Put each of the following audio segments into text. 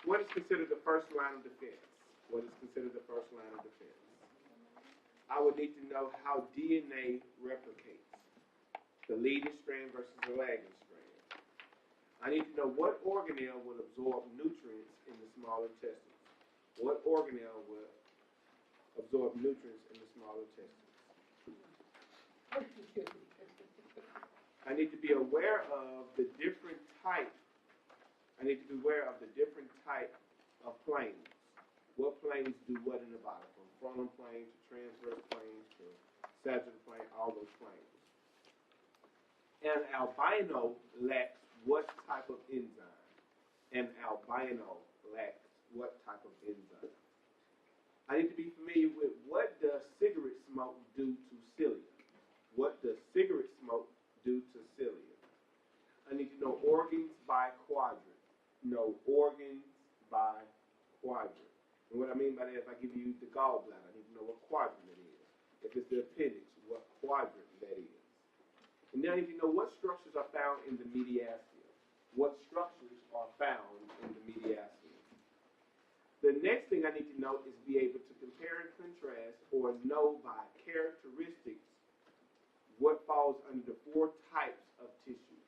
What is considered the first line of defense? What is considered the first line of defense? I would need to know how DNA replicates. The leading strand versus the lagging strand. I need to know what organelle will absorb nutrients in the small intestines. What organelle will absorb nutrients in the small intestines? I need to be aware of the different type. I need to be aware of the different type of planes. What planes do what in the body? From frontal plane to transverse planes to sagittal plane, all those planes. An albino lacks what type of enzyme? An albino lacks what type of enzyme? I need to be familiar with what does cigarette smoke do to cilia? What does cigarette smoke do to cilia? I need to know organs by quadrant. Know organs by quadrant. And what I mean by that, if I give you the gallbladder, I need to know what quadrant it is. If it's the appendix, what quadrant that is. And then I need to know what structures are found in the mediastinum. What structures are found in the mediastinum. The next thing I need to know is be able to compare and contrast or know by characteristics what falls under the four types of tissues.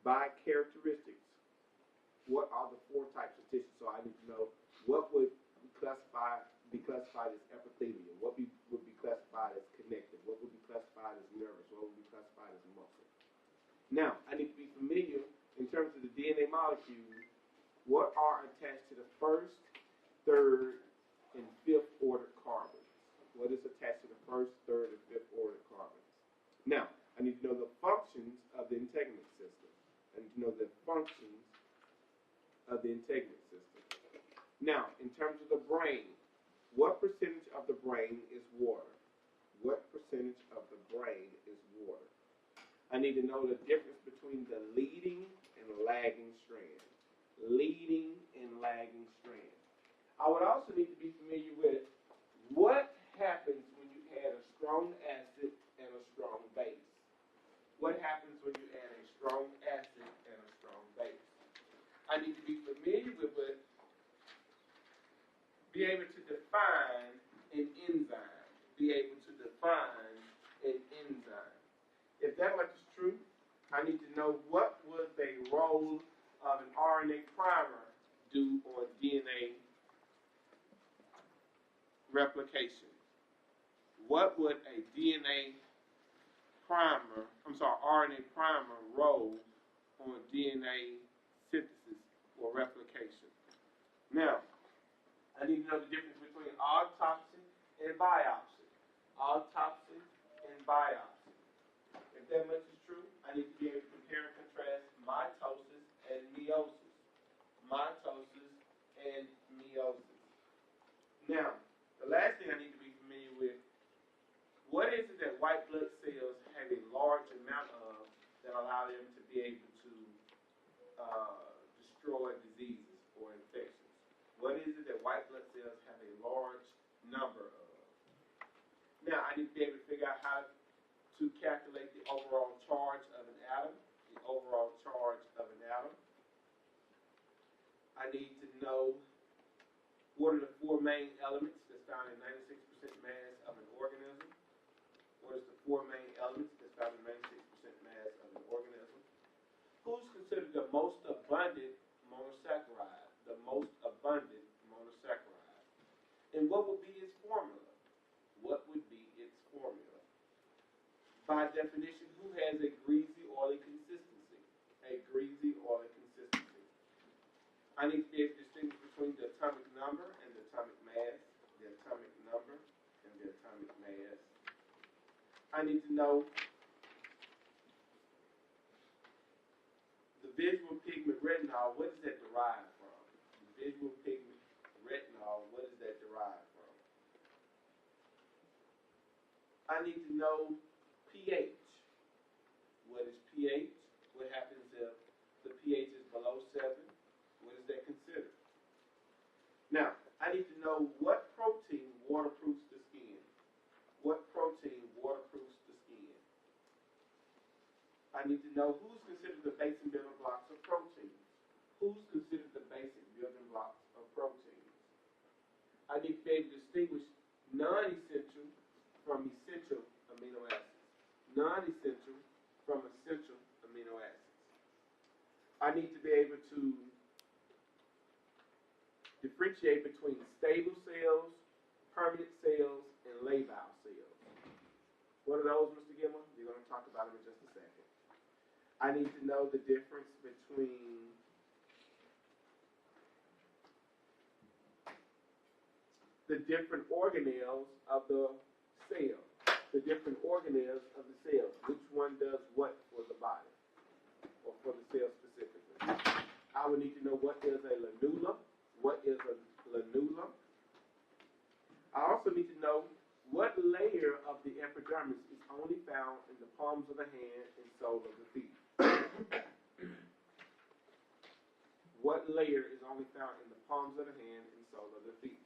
By characteristics, what are the four types of tissues? So I need to know what would be classified as epithelial, what would be classified as connective, what would be classified as nervous, what would be classified as muscle. Now, I need to be familiar in terms of the DNA molecules, what are attached to the first, third, and fifth order carbons. What is attached to the first, third, and fifth order carbons? Now, I need to know the functions of the integument system. I need to know the functions of the integument system. Now, in terms of the brain, what percentage of the brain is water? What percentage of the brain is water? I need to know the difference between the leading and lagging strand. Leading and lagging strand. I would also need to be familiar with what happens when you add a strong acid and a strong base. What happens when you add a strong acid and a strong base? I need to be familiar with it, be able to define an enzyme. Be able to define an enzyme. If that much is true, I need to know what would the role of an RNA primer do on DNA replication. What would a RNA primer role on DNA synthesis or replication? Now, I need to know the difference between autopsy and biopsy. Autopsy and biopsy. If that much is true, I need to be able to compare and contrast mitosis and meiosis. Mitosis and meiosis. Now, the last thing I need to be familiar with, what is it that white blood cells have a large amount of that allow them to be able to destroy diseases or infections? What is it that white blood cells have a large number of? Now, I need to be able to figure out how to calculate the overall charge of an atom. The overall charge of an atom. I need to know what are the four main elements that's found in 96% mass of an organism. What is the four main elements that's found in 96% mass of an organism? Who's considered the most abundant monosaccharide? The most abundant monosaccharide. And what would be its formula? What would be its formula? By definition, who has a greasy, oily consistency? A greasy, oily consistency. I need to be able to distinguish between the atomic number and the atomic mass. The atomic number and the atomic mass. I need to know the visual pigment retinol, what is that derived from? The visual pigment retinol, what is that derived from? I need to know pH. What is pH? What happens if the pH is below 7? What is that considered? Now, I need to know what protein waterproofs the skin. What protein waterproofs the skin? I need to know who's considered the base and building blocks of proteins. who's considered the basic building blocks of proteins. I need to be able to distinguish non-essential from essential amino acids. Non-essential from essential amino acids. I need to be able to differentiate between stable cells, permanent cells, and labile cells. What are those, Mr. Gilmer? You're going to talk about them in just a second. I need to know the difference between the different organelles of the cell. The different organelles of the cell. Which one does what for the body, or for the cell specifically. I would need to know what is a lanula. What is a lanula? I also need to know what layer of the epidermis is only found in the palms of the hand and soles of the feet. What layer is only found in the palms of the hand and soles of the feet?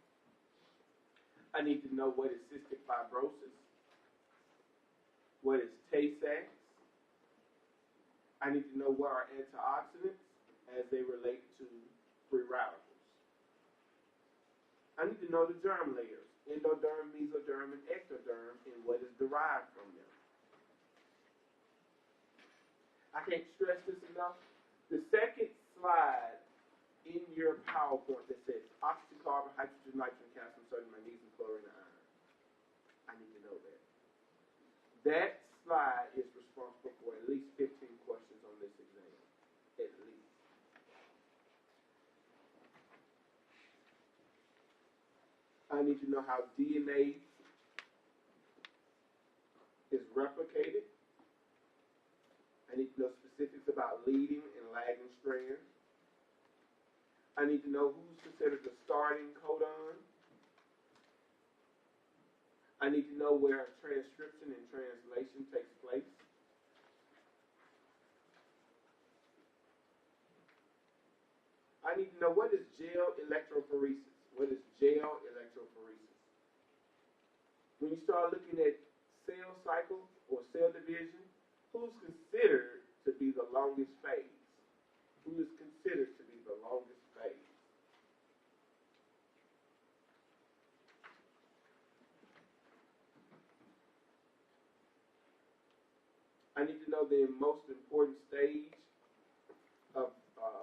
I need to know what is cystic fibrosis. What is Tay-Sachs? I need to know what are antioxidants as they relate to free radicals. I need to know the germ layers, endoderm, mesoderm, and ectoderm, and what is derived from them. I can't stress this enough. The second slide in your PowerPoint that says oxygen, carbon, hydrogen, nitrogen, calcium, sodium, magnesium, chlorine, and iron. I need to know that. That slide is responsible for at least 15 questions on this exam. At least. I need to know how DNA is replicated. I need to know specifics about leading and lagging strands. I need to know who's considered the starting codon. I need to know where transcription and translation takes place. I need to know what is gel electrophoresis. What is gel electrophoresis? When you start looking at cell cycle or cell division, who's considered to be the longest phase? Who is considered to be the longest phase? I need to know the most important stage of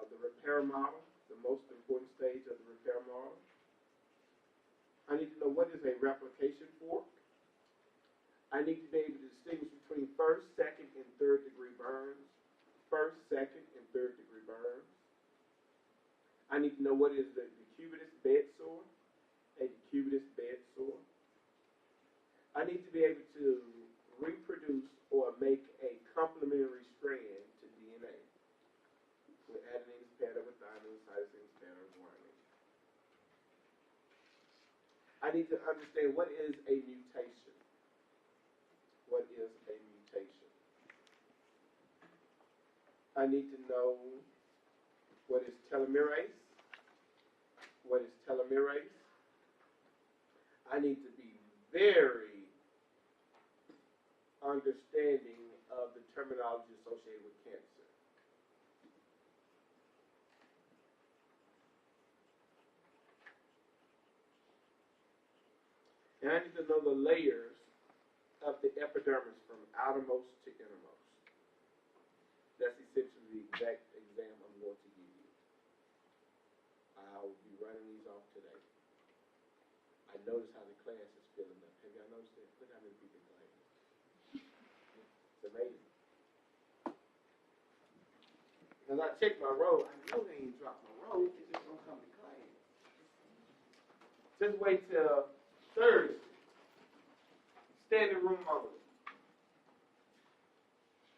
the repair model, the most important stage of the repair model. I need to know what is a replication fork. I need to be able to distinguish between first, second, and third degree burns. First, second, and third degree burns. I need to know what is the decubitus bed sore, a decubitus bed sore. I need to be able to reproduce or make a complementary strand to DNA with adenine paired up with thymine, cytosine paired up with guanine. I need to understand what is a mutation. What is a mutation? I need to know what is telomerase. What is telomerase? I need to be very understanding of the terminology associated with cancer. And I need to know the layers of the epidermis from outermost to innermost. That's essentially the exact exam I'm going to give you. I'll be running these off today. I notice how the class is filling up. Have y'all noticed that? Look how many people in class. It's amazing. Because I checked my roll, I know they ain't dropped my roll. They just don't come to class. Just wait till Thursday. Standing room only.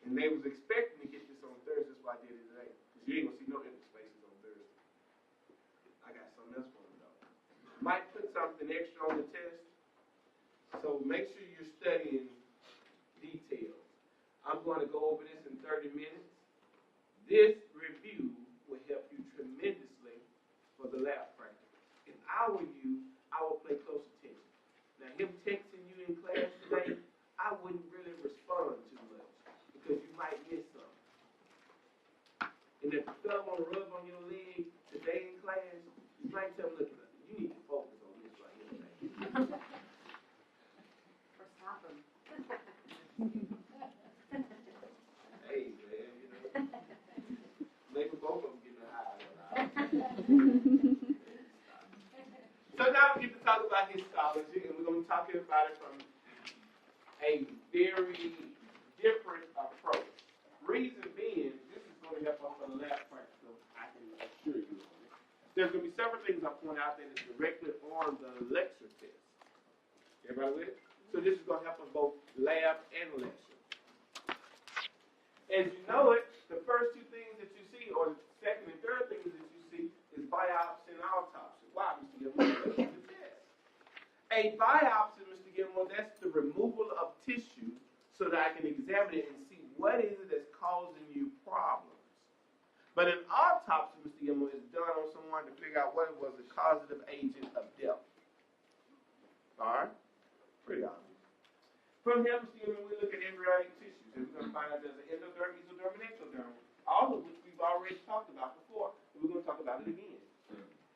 And they was expecting to get this on Thursday, that's why I did it today. Because you ain't gonna see no empty spaces on Thursday. I got something else for them though. Might put something extra on the test. So make sure you're studying details. I'm going to go over this in 30 minutes. This review will help you tremendously for the lab practice. If I were you, I would pay close attention. Now, him texting you in class today, I wouldn't really respond too much because you might miss something. And if the fellow want to rub on your leg, So now we get to talk about histology, and we're going to be talking about it from a very different approach. Reason being, this is going to help us on the lab practical, I can assure you on it. There's going to be several things I point out that is directly on the lecture test. Everybody with it? So this is going to help us both lab and lecture. As you know it, the first two things that you see, or the second and third things that you see, is biopsy and autopsy. Wow, Mr. Gilmore, a biopsy, Mr. Gilmore, that's the removal of tissue so that I can examine it and see what is it that's causing you problems. But an autopsy, Mr. Gilmore, is done on someone to figure out what was the causative agent of death. All right? Pretty obvious. From here, Mr. Gilmore, we look at embryonic tissues, and we're going to find out there's an endoderm, mesoderm, and ectoderm, all of which we've already talked about before, and we're going to talk about it again.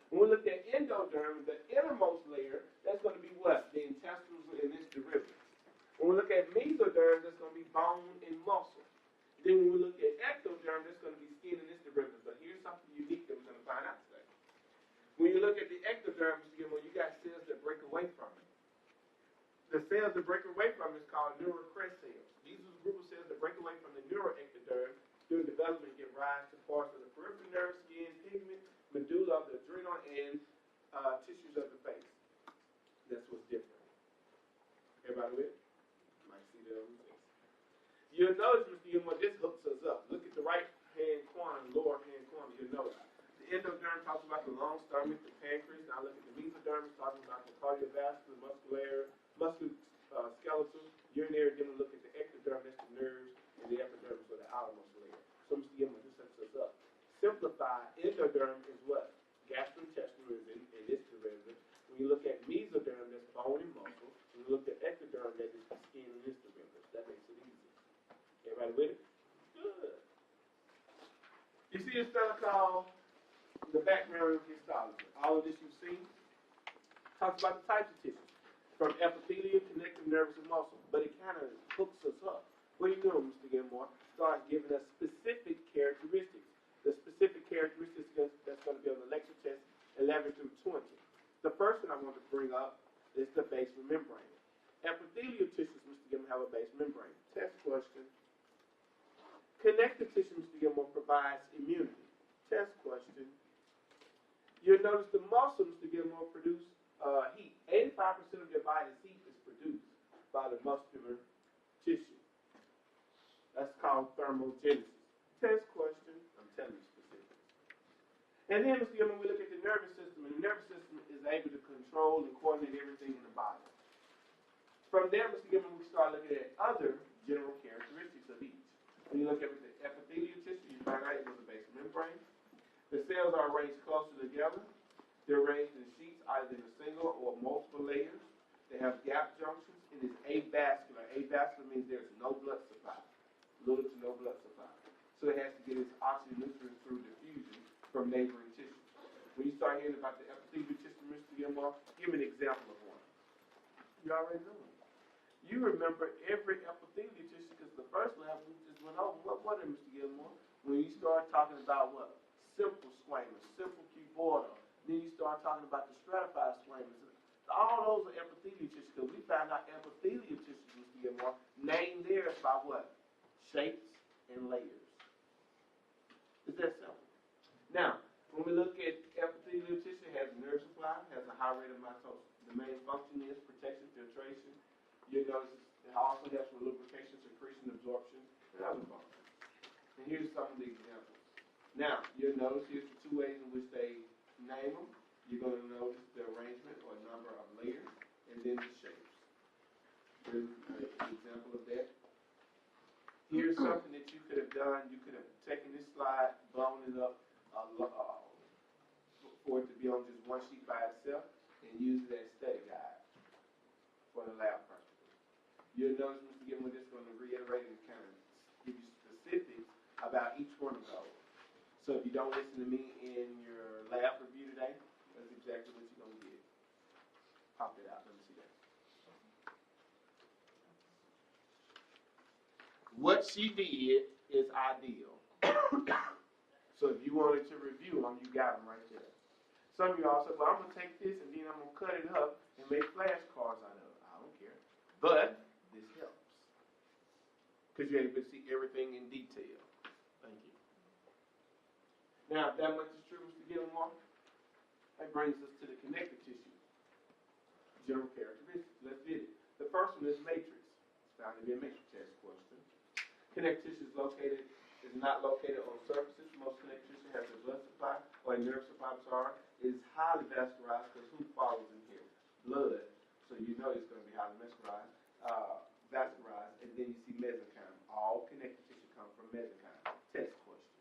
When we look at endoderm, the innermost layer, that's going to be what? The intestines and its derivatives. When we look at mesoderm, that's going to be bone and muscle. Then when we look at ectoderm, that's going to be skin and its derivatives. But here's something unique that we're going to find out today. When you look at the ectoderm, you got cells that break away from it. The cells that break away from it is called neural crest cells. These are the group of cells that break away from the neuroectoderm during development and give rise to parts of the peripheral nerve, skin, pigment, medulla, the adrenal, and tissues of the face. That's what's different. Everybody with? Might see that on the face. You'll notice, Mr. Gilmore, this hooks us up. Look at the right hand corner, lower hand corner. You'll notice. The endoderm talks about the long stomach, the pancreas. Now look at the mesoderm, it's talking about the cardiovascular, skeletal, urinary. Then we look at the ectoderm, that's the nerves, and the epidermis, or the outermost layer. So, Mr. Gilmore, this hooks us up. Simplified, endoderm is what? Gastrointestinal is in its derivative. When you look at mesoderm, that's bone and muscle. When you look at ectoderm, that is the skin and its derivative. That makes it easy. Everybody with it? Good. You see this fella called the background of histology. All of this you've seen talks about the types of tissues, from epithelial, connective, nervous, and muscle. But it kind of hooks us up. What are you doing, Mr. Gilmore? Start giving us specific characteristics. The specific characteristics that's going to be on the lecture test 11 through 20. The first one I want to bring up is the basal membrane. Epithelial tissues, Mr. Gilmore, have a basal membrane. Test question. Connective tissue, Mr. Gilmore, provides immunity. Test question. You'll notice the muscle, Mr. Gilmore, produce heat. 85% of your body's heat is produced by the muscular tissue. That's called thermogenesis. Test question. I'm telling you specifics. And then, Mr. Gilmore, we look at the nervous system, and the nervous system is able to control and coordinate everything in the body. From there, Mr. Gilmore, we start looking at other general characteristics of each. When you look at the epithelial tissue, you find out it was a basal membrane. The cells are arranged closer together. They're arranged in sheets, either in a single or multiple layers. They have gap junctions. It is avascular. Avascular means there's no blood supply, little to no blood supply. So it has to get its oxygen nutrients through diffusion from neighboring tissues. When you start hearing about the epithelial tissue, Mr. Gilmore, give me an example of one. You already know it. You remember every epithelial tissue because the first lab we just went over. What is Mr. Gilmore? When you start talking about what? Simple squamous, simple cuboidal. Then you start talking about the stratified squamous. All those are epithelial tissues because we found out epithelial tissues, Mr. Gilmore, named theirs by what? Shapes and layers. It's that simple. Now, when we look at epithelial tissue, it has nerve supply, has a high rate of mitosis. The main function is protection, filtration. You notice it also helps with lubrication, secretion, absorption, and other functions. And here's some of the examples. Now, you'll notice here's the two ways in which they name them. You're going to notice the arrangement or number of layers, and then the shapes. Here's an example of that. Here's something that you could have done. You could have taken this slide, blown it up for it to be on just one sheet by itself, and use it as study guide for the lab practice. You'll notice, Mr. Gilmore, this is going to reiterate and kind of give you specifics about each one of those. So if you don't listen to me in your lab review today, that's exactly what you're going to get. Pop it out. Let me see that. What she did is ideal. So if you wanted to review them, you got them right there. Some of y'all said, well, I'm going to take this and then I'm going to cut it up and make flashcards out of it. I don't care. But this helps. Because you're able to see everything in detail. Thank you. Now, if that much is true, Mr. Gilmore, that brings us to the connective tissue. General characteristics. Let's get it. The first one is matrix. It's found to be a matrix test question. Connective tissue is not located on surfaces. Most connective tissue has a blood supply or a nerve supply, is highly vascularized because who follows in here? Blood. So you know it's going to be highly vascularized. And then you see mesenchyme. All connective tissue come from mesenchyme. Test question.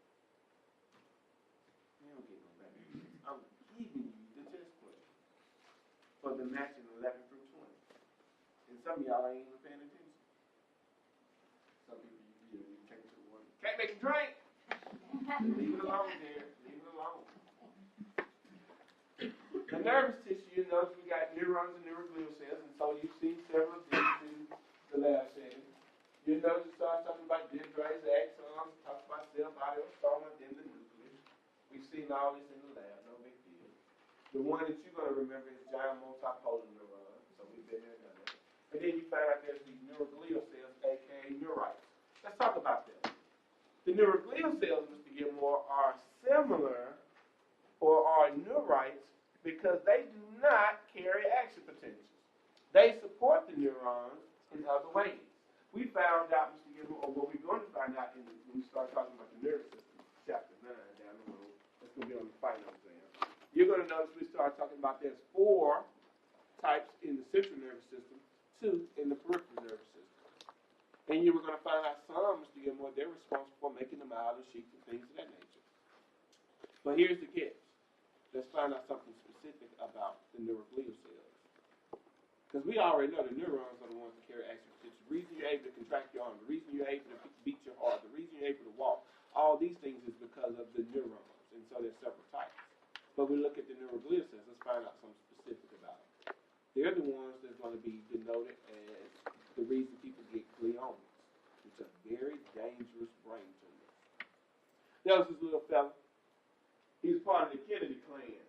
You don't get no better. I'm giving you the test question for the matching 11 through 20. And some of y'all ain't even paying attention. Some people you take it to one. Can't make a drink. Leave it alone there. Leave it alone. The nervous tissue, you notice we got neurons and neuroglial cells, and so you've seen several of these in the lab setting. You notice you start talking about dendrites, axons, talk about cell body or stroma, then the nucleus. We've seen all this in the lab, no big deal. The one that you're going to remember is giant multipolar neuron, so we've been there and done that. And then you find out there's these neuroglial cells, aka neurites. Let's talk about them. The neuroglial cells, Mr. Gilmore, are similar or are neurites because they do not carry action potentials. They support the neurons in other ways. We found out, Mr. Gilmore, or what we're going to find out when we start talking about the nervous system, chapter 9 down the road. That's going to be on the final exam. You're going to notice we start talking about there's 4 types in the central nervous system, 2 in the peripheral nervous system. And you were going to find out some, Mr. Gilmore, they're responsible for making the myelin sheaths and things of that nature. But here's the catch. Let's find out something specific about the neuroglial cells. Because we already know the neurons are the ones that carry action potential. The reason you're able to contract your arm, the reason you're able to beat your heart, the reason you're able to walk, all these things is because of the neurons. And so there's several types. But we look at the neuroglial cells, let's find out something specific about them. They're the ones that's going to be denoted as the reason people get gliomas, which are very dangerous brain tumors. There was this little fella. He was part of the Kennedy clan.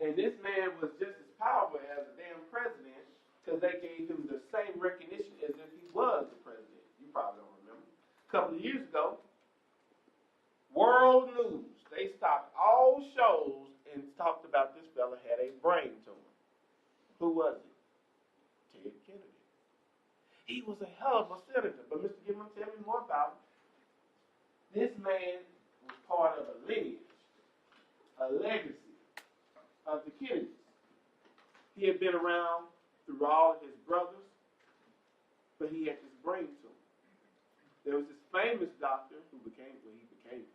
And this man was just as powerful as the damn president because they gave him the same recognition as if he was the president. You probably don't remember. A couple of years ago, World News, they stopped all shows and talked about this fella had a brain tumor. Who was it? Ted Kennedy. He was a hell of a senator. But Mr. Gilman, tell me more about him. This man was part of a lineage, a legacy of the Kennedys. He had been around through all of his brothers, but he had this brain tumor. There was this famous doctor who became famous,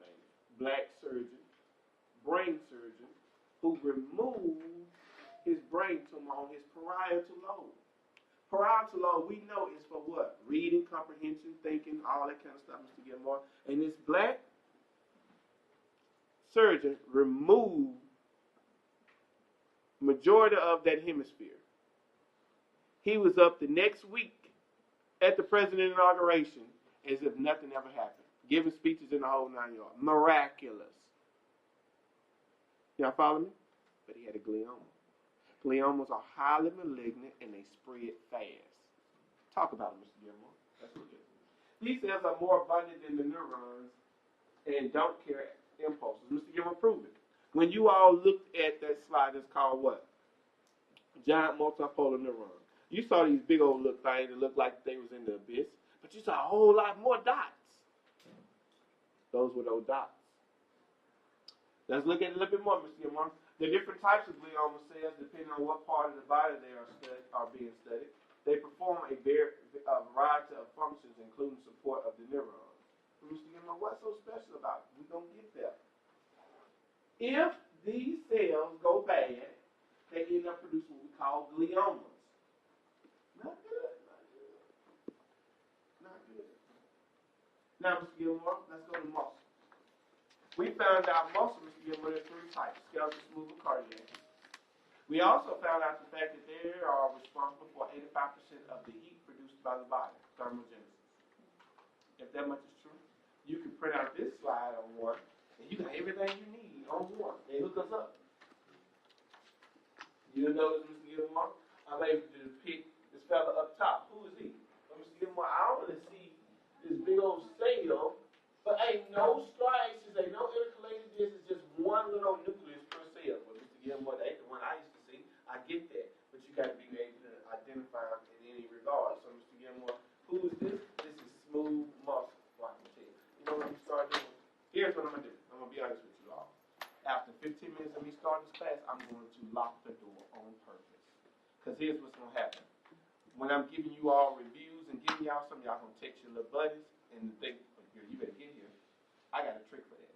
black surgeon, brain surgeon, who removed his brain tumor on his parietal lobe. Parietal lobe, we know, is for what? Reading, comprehension, thinking, all that kind of stuff, Mr. Gilmore. And this black surgeon removed majority of that hemisphere. He was up the next week at the president's inauguration as if nothing ever happened, giving speeches in the whole 9 yards. Miraculous. Y'all follow me? But he had a glioma. Gliomas are highly malignant and they spread fast. Talk about it, Mr. Gilmore. That's what it is. These cells are more abundant than the neurons and don't carry impulses. Mr. Gilmore, prove it. When you all looked at that slide, it's called what? Giant multipolar neuron. You saw these big old little things that looked like they was in the abyss, but you saw a whole lot more dots. Those were those dots. Let's look at it a little bit more, Mr. Gilmore. The different types of glioma cells, depending on what part of the body they are being studied, they perform a variety of functions, including support of the neurons. Mr. Gilmore, what's so special about it? We're going to get there. If these cells go bad, they end up producing what we call gliomas. Not good, not good. Not good. Now, Mr. Gilmore, let's go to muscle. We found out muscle, Mr. Gilmore, there are 3 types, skeletal, smooth, and cardiac. We also found out the fact that they are responsible for 85% of the heat produced by the body, thermogenesis. If that much is true. You can print out this slide on one, and you got everything you need on one. They hook us up. You'll notice, Mr. Gilmore, I'm able to pick this fella up top. Who is he? Mr. Gilmore, I want to see this big old sail, but ain't no slices, ain't no intercalated this. It's just one little nucleus per cell. But Mr. Gilmore, that ain't the one I used to see. I get that, but you got to be able to identify them in any regard. So, Mr. Gilmore, who is this? This is smooth muscle. Well, I can tell you. You know what I'm start doing? Here's what I'm gonna do. I'm gonna be honest with you all. After 15 minutes of me starting this class, I'm going to lock the door on purpose. Because here's what's gonna happen. When I'm giving you all reviews and giving y'all some, y'all gonna text your little buddies and think, oh, you better get here. I got a trick for that.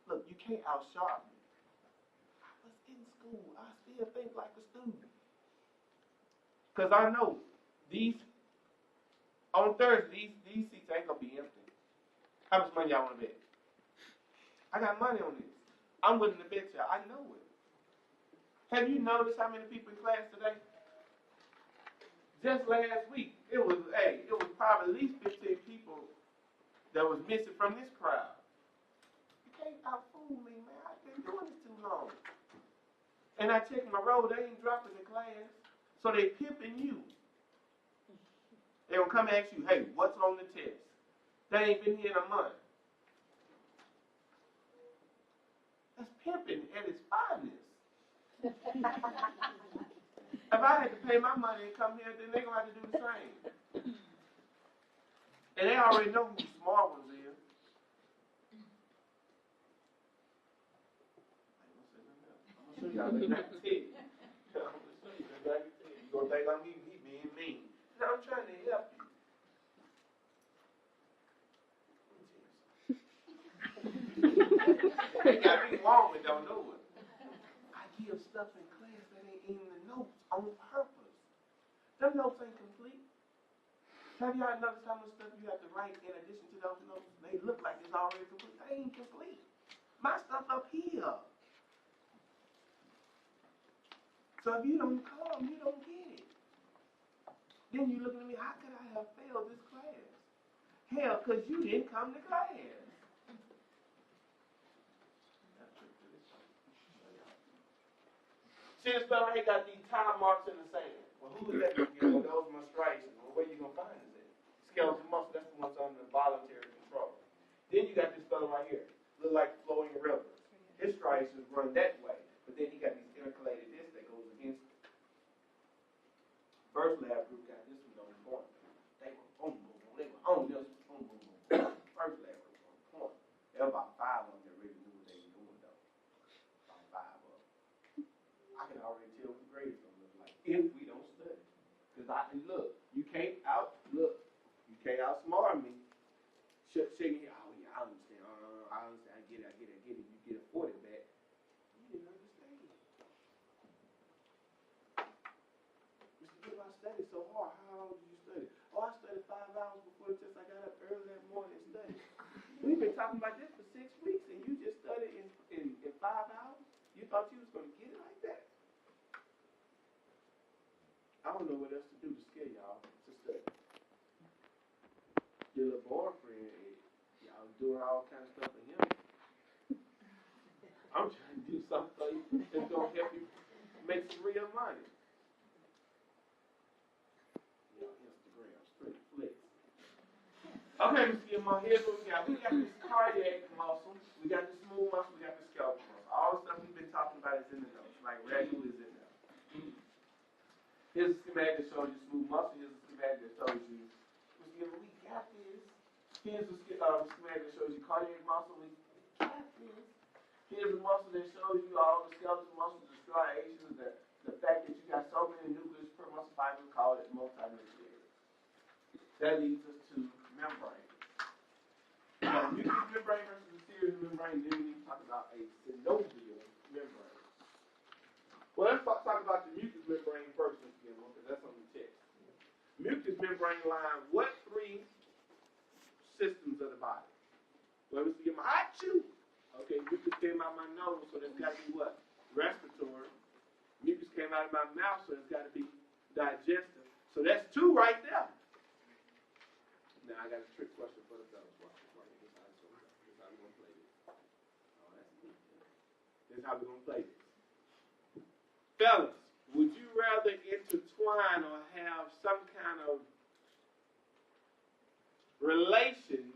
Look, you can't outsharp me. I was in school. I still think like a student. Because I know on Thursday, these seats ain't gonna be empty. How much money y'all wanna bet? I got money on this. I'm willing to bet you. I know it. Have you noticed how many people in class today? Just last week, it was probably at least 15 people that was missing from this crowd. You can't out-fool me, man. I've been doing this too long. And I checked my roll, they ain't dropping the class. So they pimping you. They gonna come ask you, hey, what's on the test? They ain't been here in a month. That's pimping at its finest. If I had to pay my money and come here, then they're going to have to do the same. And they already know who the smart ones is. I'm going to show y'all. I'm going to show you. You're going to think I'm being mean. No, I'm trying to help you. They got me wrong and don't know it. I give stuff in class that ain't in the notes on purpose. Them notes ain't complete. Have y'all noticed how much stuff you have to write in addition to those notes? They look like it's already complete. They ain't complete. My stuff up here. So if you don't come, you don't get it. Then you looking at me, how could I have failed this class? Hell, because you didn't come to class. See this fellow here got these time marks in the sand. Well, who is that? Well, those are my stripes. Well, where you going to find this at? Skeletal muscle, that's the ones under voluntary control. Then you got this fellow right here. Look like flowing rivers. His stripes is run that way, but then he got these intercalated discs that goes against it. First lab group got this one on point. They were boom, boom, boom. They were on this one, boom, boom, boom. First lab group on point. There were about 5 of them that really knew what they were doing, though. About 5 of them. I can already tell what the grades gonna look like if we don't study. Because you can't outsmart me. Shaking here, oh yeah, I understand. I get it. You get a 40 back. You didn't understand. Mr. Gibb, I studied so hard. How long did you study? Oh, I studied 5 hours before the test. I got up early that morning and studied. We've been talking about this for 6 weeks, and you just studied in 5 hours? You thought you was going to get it like that? I don't know what else to do to scare y'all to study. Your little boyfriend, y'all doing all kinds of stuff for him. I'm trying to do something for you that's going to help you make some real money. Instagram, straight flicks. Okay, Mr. Gilmore, here's what we got. We got this cardiac muscle, we got the smooth muscle, we got the skeletal muscle. All the stuff we've been talking about is in the notes, like Ragu is in there. Here's a schematic that shows you smooth muscle. Here's a schematic that shows you, Mr. Gilmore, we got this. Here's a schematic that shows you cardiac muscle. We got this. Here's a muscle that shows you all the skeletal muscles, the striations, the fact that you got so many nucleus per muscle fiber, we call it multinucleated. That leads us to membrane. Mucous membrane versus a serous membrane, then we need to talk about a synovial membrane. Well, let's talk about the mucous membrane first, because that's on the text. Mucous membrane line what 3 systems of the body? Well, let's get my hot chew. Okay, mucus came out of my nose, so that's got to be what? Respiratory. Mucus came out of my mouth, so it's got to be digestive. So that's 2 right there. Now I got a trick question for the fellas. That's how we're going to play this. Fellas, would you rather intertwine or have some kind of relations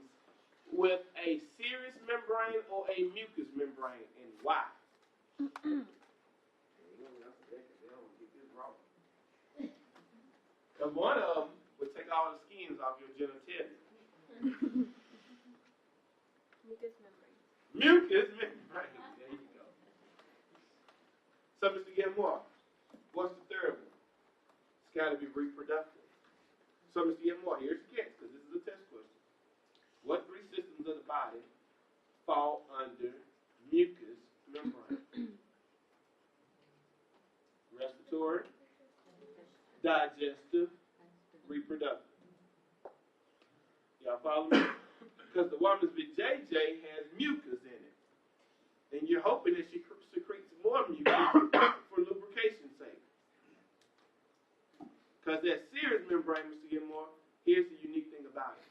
with a serous membrane or a mucous membrane, and why? And one of them would take all the skins off your genitalia. Mucous membrane. Mucous membrane. There you go. So, Mr. Gilmore, what's the third one? It's got to be reproductive. So, Mr. Gilmore, here's the catch, because this is a test question. What three systems of the body fall under mucous membrane? Respiratory, digestive, reproductive. Y'all follow me? Because the woman's vajayjay has mucus in it. And you're hoping that she secretes more mucus for lubrication's sake. Because that serous membrane, Mr. Gilmore, here's the unique thing about it.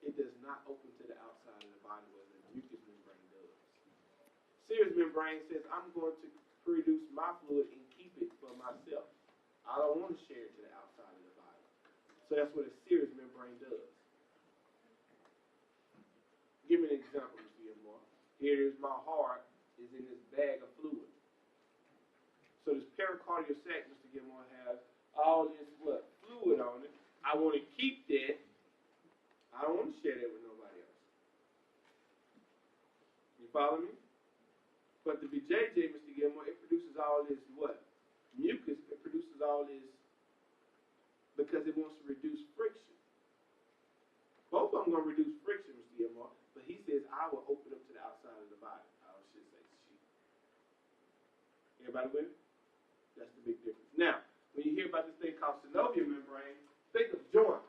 It does not open to the outside of the body where the mucous membrane does. Serous membrane says, I'm going to produce my fluid and keep it for myself. I don't want to share it to the outside of the body. So that's what a serous membrane does. Give me an example, Mr. Gilmore. Here it is, my heart is in this bag of fluid. So this pericardial sac, Mr. Gilmore, has all this what? Fluid on it. I want to keep that. I don't want to share that with nobody else. You follow me? But the vajayjay, Mr. Gilmore, it produces all this what? Mucus. It produces all this because it wants to reduce friction. Both of them going to reduce friction, Mr. Gilmore, but he says I will open up to the outside of the body. I should say she. Everybody with it? That's the big difference. Now, when you hear about this thing called synovial membrane, think of joints.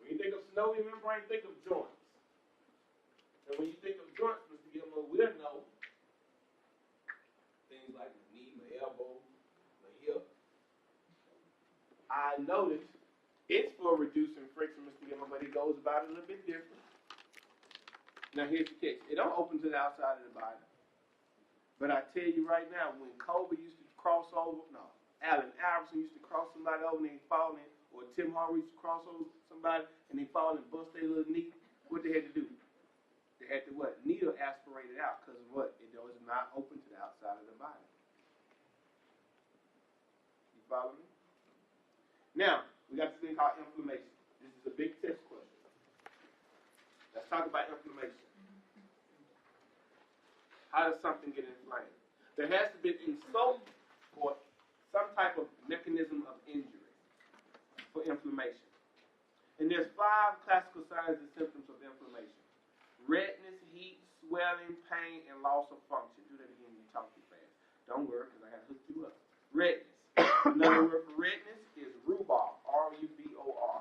When you think of synovial membrane, think of joints. And when you think of joints, Mr. Gilmore, we'll know things like my knee, my elbow, my hip. I noticed it's for reducing friction, Mr. Gilmore, but it goes about it a little bit different. Now, here's the catch. It don't open to the outside of the body. But I tell you right now, when Kobe used to cross over, Allen Iverson used to cross somebody over and they fall in, or Tim Hardaway used to cross over somebody and they fall and bust their little knee, what they had to do? They had to what? Needle aspirate it out because of what? It was not open to the outside of the body. You follow me? Now, we got this thing called inflammation. This is a big test question. Let's talk about inflammation. How does something get inflamed? There has to be insult or some type of mechanism of injury for inflammation. And there's 5 classical signs and symptoms of inflammation. Redness, heat, swelling, pain, and loss of function. Do that again when you talk too fast. Don't worry, because I got to hook you up. Redness. Another word for redness is rubor, R-U-B-O-R.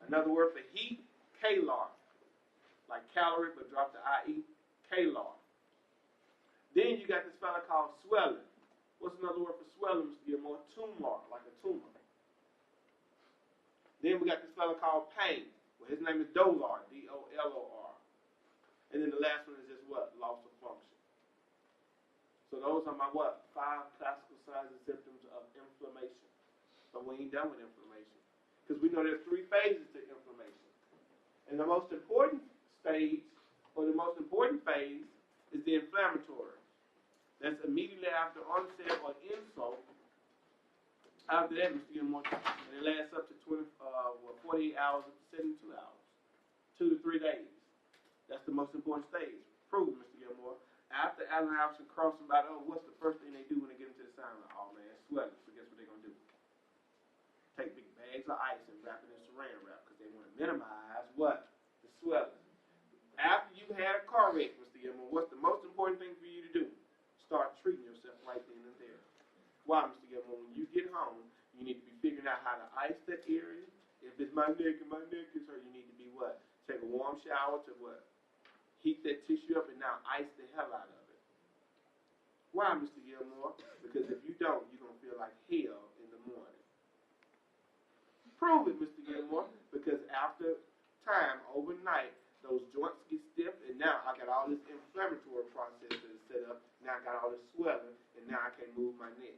Another word for heat, calar. Like calorie, but drop the I-E, calar. Then you got this fella called swelling. What's another word for swelling, Mr. Gilmore? Tumor, like a tumor. Then we got this fella called pain. Well, his name is Dolar, D-O-L-O-R. And then the last one is just what? Loss of function. So those are my what? 5 classical signs and symptoms of inflammation. But we ain't done with inflammation. Because we know there's 3 phases to inflammation. And the most important stage, or the most important phase, is the inflammatory. That's immediately after onset or insult. After that, Mr. Gilmore, and it lasts up to 48 hours up to 72 hours. 2 to 3 days. That's the most important stage. Prove, Mr. Gilmore. After Allen Iverson crossed somebody over, what's the first thing they do when they get into the sauna? Oh, man, it's sweating. So guess what they're going to do? Take big bags of ice and wrap it in saran wrap because they want to minimize what? The swelling. After you've had a car wreck, Mr. Gilmore, what's the most important thing for you to do? Start treating yourself right then and there. Why, Mr. Gilmore? When you get home, you need to be figuring out how to ice that area. If it's my neck and my neck is hurt, you need to be what? Take a warm shower to what? Heat that tissue up and now ice the hell out of it. Why, Mr. Gilmore? Because if you don't, you're going to feel like hell in the morning. Prove it, Mr. Gilmore, because after time, overnight, those joints get stiff, and now I got all this inflammatory process that is set up. Now I got all this swelling, and now I can't move my neck.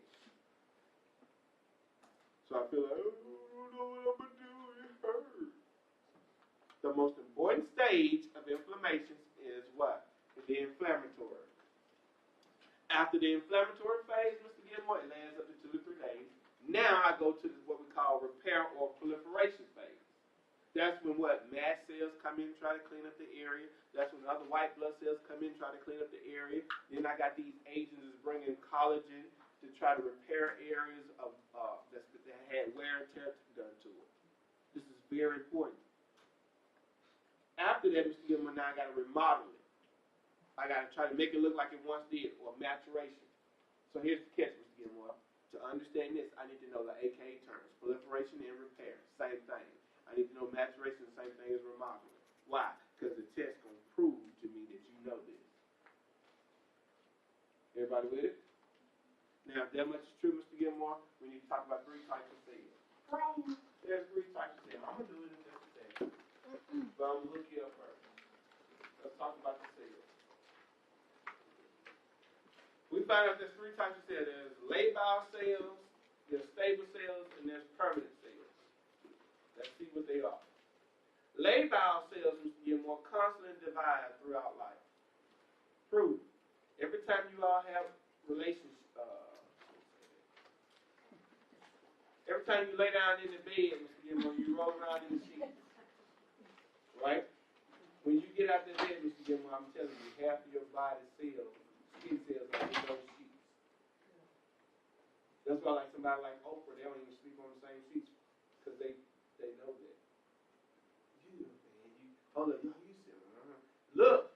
So I feel like, oh, I don't know what I'm going to do, it hurts. The most important stage of inflammation is what? The inflammatory. After the inflammatory phase, Mr. Gilmore, it lasts up to 2 to 3 days. Now I go to what we call repair or proliferation phase. That's when what? Mast cells come in, try to clean up the area. That's when other white blood cells come in, try to clean up the area. Then I got these agents that's bringing collagen to try to repair areas of that had wear and tear done to it. This is very important. After that, Mr. Gilmore, now I got to remodel it. I got to try to make it look like it once did, or maturation. So here's the catch, Mr. Gilmore. To understand this, I need to know the AKA terms, proliferation and repair, same thing. I need to know maturation, the same thing as remodeling. Why? Because the test going to prove to me that you know this. Everybody with it? Now, if that much is true, Mr. Gilmore, we need to talk about 3 types of cells. There's 3 types of cells. I'm going to do it in just a second. But I'm going to look you up first. Let's talk about the cells. We find out there's 3 types of cells. There's labile cells, there's stable cells, and there's permanent cells. Let's see what they are. Labile cells, Mr. Gilmore, constantly divide throughout life. Prove. Every time you all have relations, every time you lay down in the bed, Mr. Gilmore, you roll around in the sheets. Right? When you get out the bed, Mr. Gilmore, I'm telling you, half of your body cells, skin cells, are in those sheets. That's why, like somebody like Oprah, they don't even sleep on the same sheets because they know that. Hold up, you see it. Look!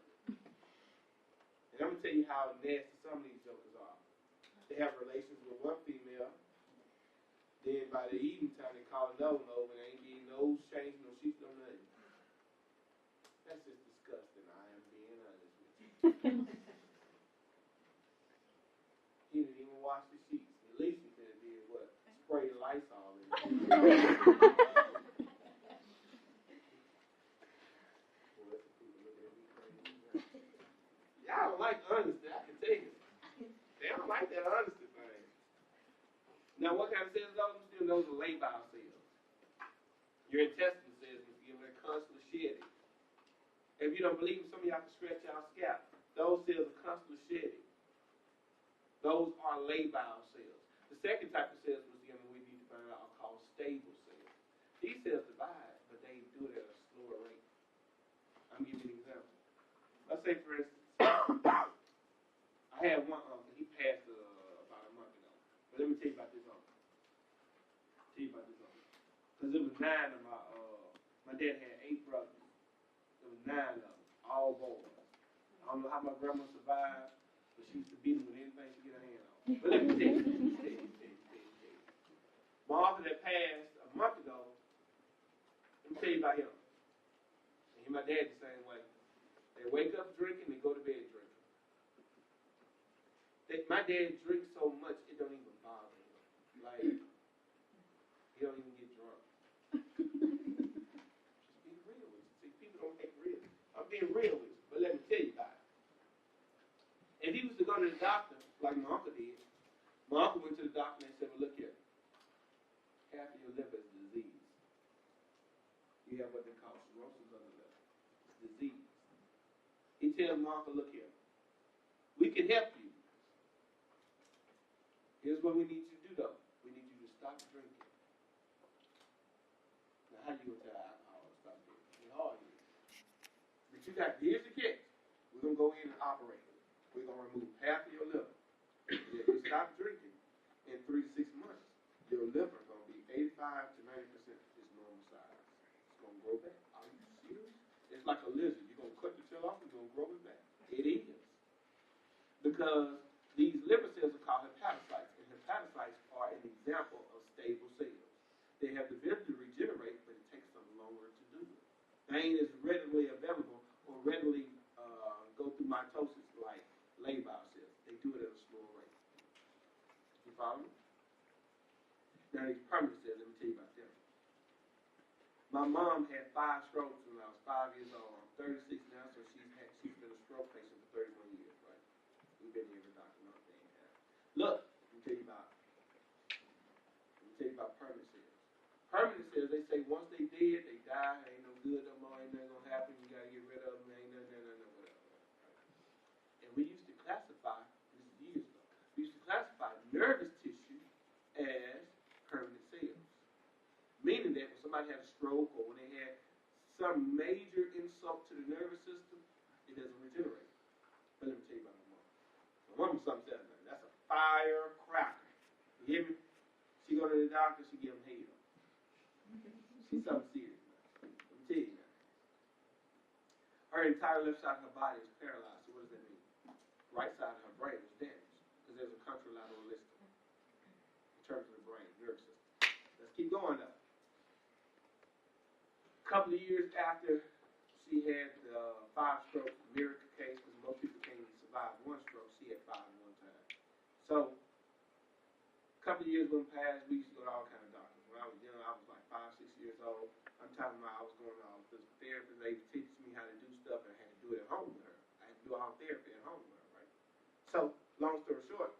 And I'm going to tell you how nasty some of these jokers are. They have relations with one female, then by the evening time they call another one over and they ain't getting no change, no sheets, no nothing. That's just disgusting. I am being honest with you. He didn't even wash the sheets. At least he could have did what? Spray the Lysol in it. Y'all don't like honesty, I can tell you. They don't like that honesty thing. Now, what kind of cells are those? Those are labile cells. Your intestine cells, they're constantly shedding. If you don't believe me, some of y'all can stretch out scalp. Those cells are constantly shedding. Those are labile cells. The second type of cells, we need to find out, are called stable cells. These cells divide, but they do it at a slower rate. I'm giving you an example. Let's say, for instance, I had one uncle. He passed about a month ago. But let me tell you about this uncle. Because it was 9 of my dad had 8 brothers. There was 9 of them, all boys. I don't know how my grandma survived, but she used to beat them with anything she get her hand on. But let me tell you. My uncle that passed a month ago, let me tell you about him. And my dad the same way. They wake up drinking, they go to bed drinking. My dad drinks so much, it don't even bother him. Like, he don't even get drunk. Just be real with you. See, people don't take real. I'm being real with you, but let me tell you about it. If he was to go to the doctor, like my uncle did, my uncle went to the doctor and said, well, look here. Half of your liver is disease. You have what they call cirrhosis of the liver. It's disease. He tells my uncle, look here. We can help you. Here's what we need you to do, though. We need you to stop drinking. Now, how you going to tell alcohol to stop drinking? It's hard. But here's the catch. We're going to go in and operate it. We're going to remove half of your liver. If you stop drinking in 3 to 6 months, your liver is going to be 85 to 90% its normal size. It's going to grow back. Are you serious? It's like a lizard. You're going to cut the tail off and it's going to grow it back. It is. Because these liver cells are called hepatocytes. And hepatocytes are an example of stable cells. They have the ability to regenerate, but it takes them longer to do it. They ain't as readily available or readily go through mitosis like labile cells. They do it at a slower rate. You follow me? Now these permanent cells, let me tell you about them. My mom had 5 strokes when I was 5 years old. I'm 36 now, so she's been a stroke Look, let me tell you about permanent cells. Permanent cells, they say once they dead, they die, ain't no good no more, ain't nothing gonna happen, you gotta get rid of them, ain't nothing, whatever. And we used to classify, this is years ago, we used to classify nervous tissue as permanent cells. Meaning that when somebody had a stroke or when they had some major insult to the nervous system, it doesn't regenerate. But let me tell you about my mom. My mom was something else. That's a firecracker. You hear me? She go to the doctor, she give him hell. She's something serious. Let me tell you now. Her entire left side of her body is paralyzed. So what does that mean? Right side of her brain is damaged because there's a contralateral listing in terms of the brain, nervous system. Let's keep going now. A couple of years after she had 5 strokes, miracle case, because most people can't even survive 1 stroke. She had 5 at one time. So, a couple of years went past. We used to go to all kind of doctors. When I was young, I was like 5, 6 years old. I'm talking about I was going to all physical therapy. They teach me how to do stuff, and I had to do it at home with her. I had to do all therapy at home with her, right? So, long story short,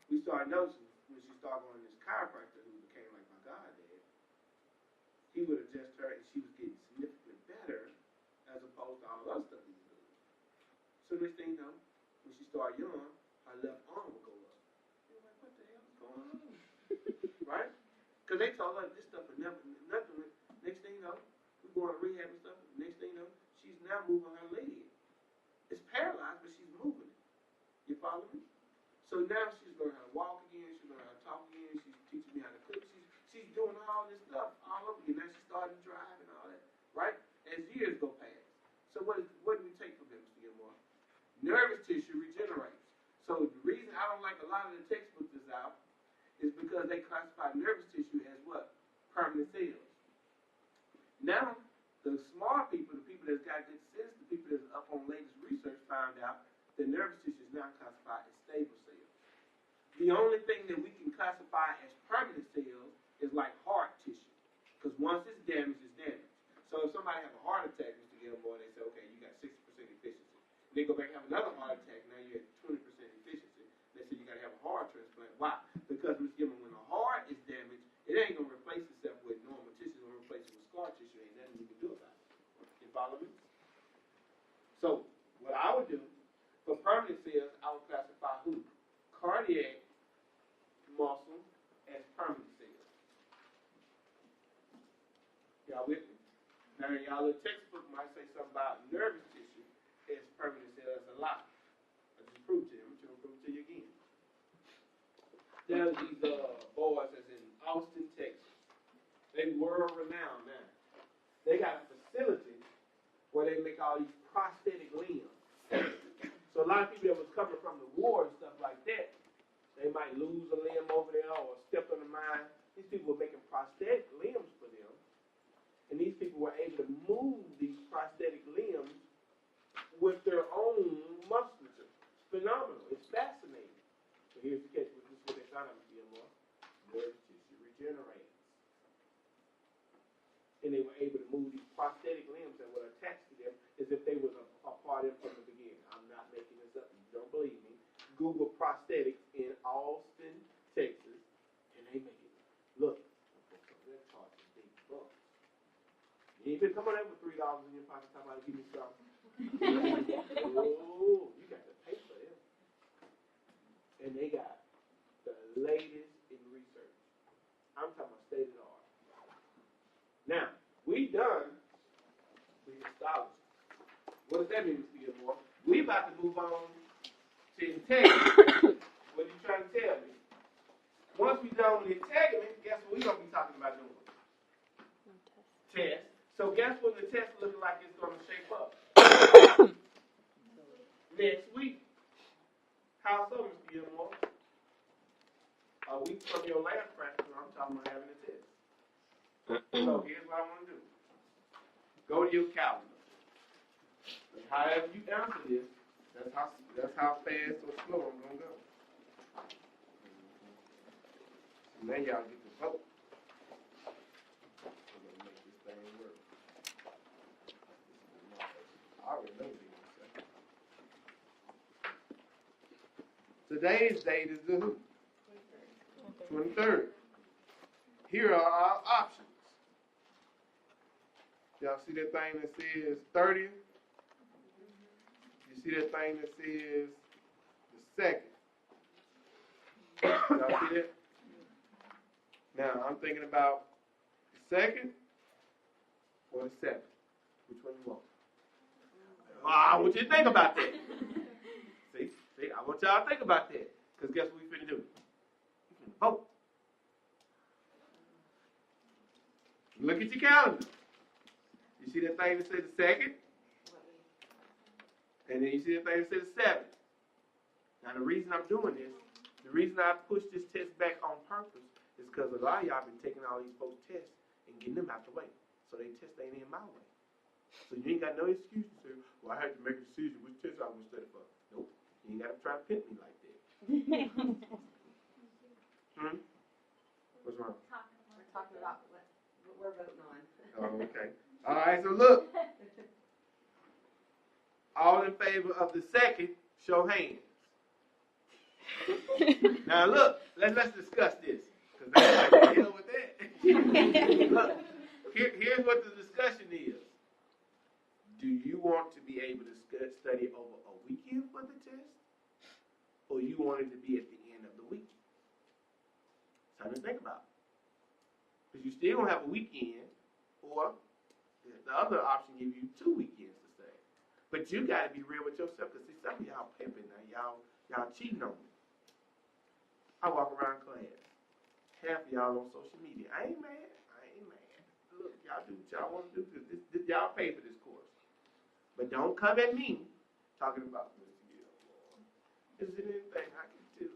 we started noticing when she started going to this chiropractor who became like my goddad. He would adjust her, and she was getting significantly better as opposed to all the other stuff he was doing. So next thing you know, when she started young, her left arm would go up. You're like, what the hell is going on? Right? Because they told her this stuff would never, nothing. Next thing you know, we're going to rehab and stuff. Next thing you know, she's now moving her leg. It's paralyzed, but she's moving it. You follow me? So now she's learning how to walk again. She's learning how to talk again. She's teaching me how to cook. She's doing all this stuff all over again. Now she's starting to drive and all that, right? As years go past. So what do we take from them, Mr. Gilmore? Nervous tissue regenerates. So the reason I don't like a lot of the textbooks that's out is because they classify nervous tissue as what? Permanent cells. Now, the smart people, the people that's got good sense, the people that's up on latest research found out that nervous tissue is now classified as stable cells. The only thing that we can classify as permanent cells is like heart tissue. Because once it's damaged, it's damaged. So if somebody has a heart attack, Mr. Gilmore, they say, okay, you got 60% efficiency. And they go back and have another heart attack, now you're at 20% efficiency. They say you got to have a heart transplant. Why? Because, Mr. Gilmore, when the heart is damaged, it ain't going to replace itself with normal tissue. It's going to replace it with scar tissue. Ain't nothing you can do about it. You follow me? So what I would do, for permanent cells, I would classify who? Cardiac muscle as permanent cells. Y'all with me? Now, y'all little textbook might say something about nervous tissue as permanent cells. That's a lie. I just proved to you. I'm going to prove it to you again. There's these boys that's in Austin, Texas. They world renowned now. They got a facility where they make all these prosthetic limbs. So a lot of people that was coming from the war and stuff like that, they might lose a limb over there or step on the mine. These people were making prosthetic limbs for them. And these people were able to move these prosthetic limbs with their own musculature. It's phenomenal. It's fascinating. So here's the catch. This is what they found out to be more. Nervous tissue regenerates. And they were able to move these prosthetic limbs that were attached to them as if they was a part of them from the beginning. I'm not making this up. You don't believe me. Google prosthetics in Austin, Texas, and they make it look. They're charging big bucks. You ain't been coming up with $3 in your pocket talking about give me something. Oh, you got to pay for them. And they got the latest in research. I'm talking about state of the art. Now, we done with histology. What does that mean, Mr. Gilmore? We about to move on to integrity. What are you trying to tell me? Once we done with integrity, guess what we're going to be talking about doing? Test. So guess what the test looking like it's going to shape up? Next week. How so, Mr. Gilmore? A week from your last practice, I'm talking about having a test. So here's what I want to do. Go to your calendar. And however you answer this, that's how fast or slow I'm going to go. And then y'all get to vote. We're going to make this thing work. I already know this. So Today's date is the who? 23rd. Here are our options. Y'all see that thing that says 30th? You see that thing that says the 2nd? Y'all see that? Now, I'm thinking about the 2nd or the 7th. Which one you want? I want you to think about that. See, I want y'all to think about that. Because guess what we finna do? We finna vote. Look at your calendar. You see that thing that says the 2nd? And then you see that thing that says the 7th. Now the reason I'm doing this, the reason I pushed this test back on purpose is because a lot of y'all been taking all these folks' tests and getting them out the way. So they test ain't in my way. So you ain't got no excuse to say, well, I had to make a decision which test I was going to study for. Nope. You ain't got to try to pimp me like that. What's wrong? We're talking about what we're voting on. Oh, okay. All right, so look. All in favor of the 2nd, show hands. Now look, let's discuss this. Because I like to deal with that. Look, here's what the discussion is. Do you want to be able to study over a weekend for the test? Or you want it to be at the end of the week? Something to think about. Because you still going to have a weekend, or the other option gives you 2 weekends to study. But you got to be real with yourself, because see, some of y'all pimping now. Y'all cheating on me. I walk around class. Half of y'all on social media. I ain't mad. Look, y'all do what y'all want to do, because this y'all pay for this course. But don't come at me talking about this. Is there anything I can do?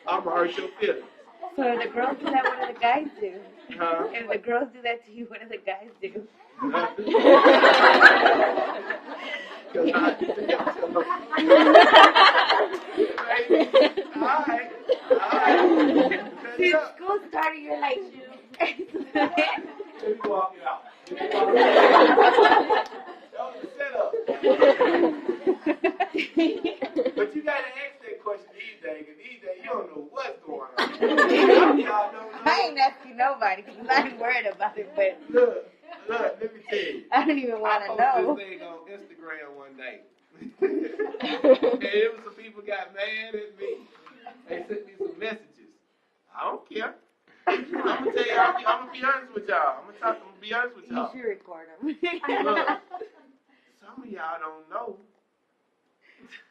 I'm going to hurt your feelings. So if the girls do that, what do the guys do? Huh? If the girls do that to you, what do the guys do? Nothing. All right. See, school started, you're like, Let me walk it out. That was the setup. But you got to ask that question these days, because these days you don't know what's going on. Y'all don't know. I ain't asking nobody because I ain't worried about it, but Look, let me tell you. I don't even want to I know. posted this thing on Instagram one day. And it was some people got mad at me. They sent me some messages. I don't care. I'm gonna tell you, I'm gonna be honest with y'all. I'm gonna be honest with You y'all. should record them. Look, some of y'all don't know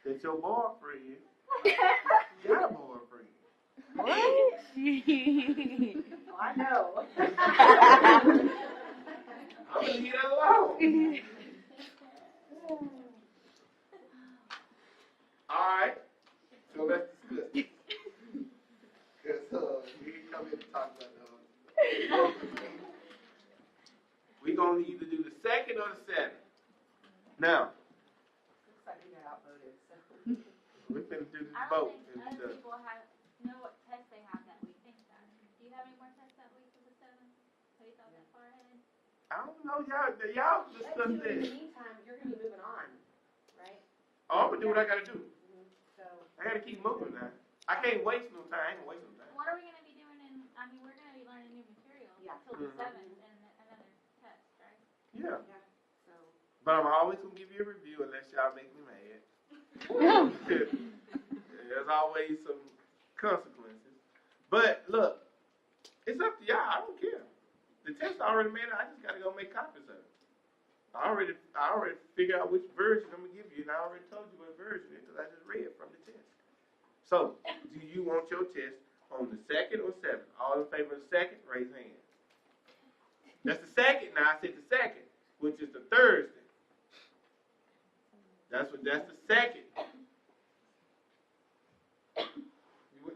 that your boyfriend got a boyfriend. What? I know. I'm gonna leave that alone. All right, so let's discuss this. Because we can come in and talk about we're going to either do the 2nd or the 7th. Now, Looks like we got outvoted, so. we're going to do this I vote. don't think other people know what tests they have that week. Think that. Do you have any more tests that week for the 7th? Have you thought that far ahead? I don't know, y'all discuss In the that. meantime, you're going to be moving on, right? Oh, I'm going to do what I got to do. So. I got to keep moving now. I can't waste no time. I ain't going to waste no time. What are we going to be doing we're going to be learning new material until the 7th and another test, right? Yeah. So. But I'm always going to give you a review unless y'all make me mad. There's always some consequences. But look, it's up to y'all. I don't care. The test already made it. I just got to go make copies of it. I already figured out which version I'm going to give you, and I already told you what version it is because I just read from the test. So, do you want your test on the 2nd or 7th? All in favor of the 2nd, raise hands. That's the 2nd. Now, I said the 2nd, which is the Thursday. That's the 2nd.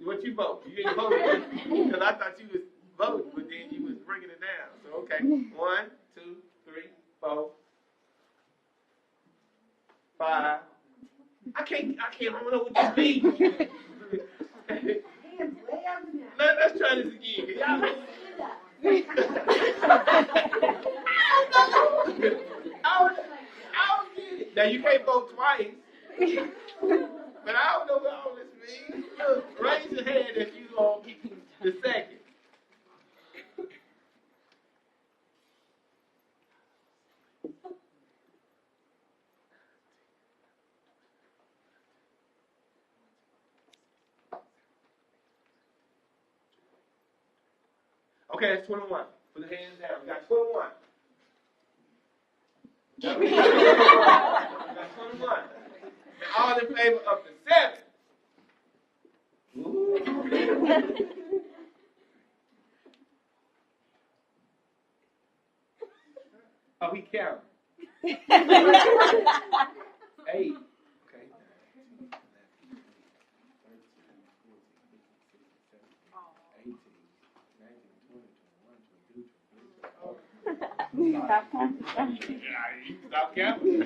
What you vote? You ain't voting because I thought you was voting, but then you was bringing it down. So, okay. 1, 2, 3, 4, 5. I don't know what you mean. Let's try this again. Y'all know. I don't get it. Now you can't vote twice. But I don't know what all this means. Look, raise your hand if you on the second. Okay, that's 21. Put the hands down. We got 21. We got 21. And all in favor of the 7. Ooh. Oh, we count. 8. Okay. Stop counting. Stop counting.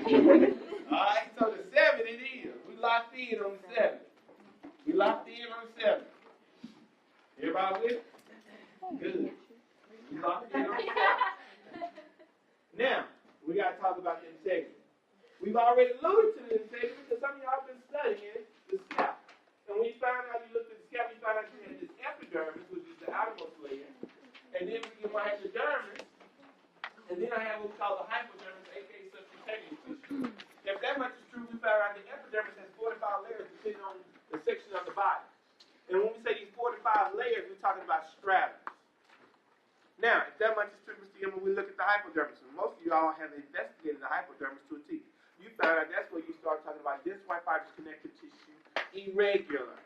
All right, so the 7 it is. We locked in on the 7. We locked in on the 7. Everybody with it? Good. We locked in on the 7. Now, we got to talk about the integrity. We've already alluded to the integrity because some of y'all been studying the scalp. And when you find out, you look at the scalp, you find out you have this epidermis, which is the outermost layer. And then you might have the dermis. And then I have what we call the hypodermis, aka subcutaneous tissue. If that much is true, we found out the epidermis has 45 layers depending on the section of the body. And when we say these 45 layers, we're talking about stratum. Now, if that much is true, Mr. Emma, we look at the hypodermis. And most of y'all have investigated the hypodermis to a T. You found out that's where you start talking about dense white fibrous connective tissue, irregular.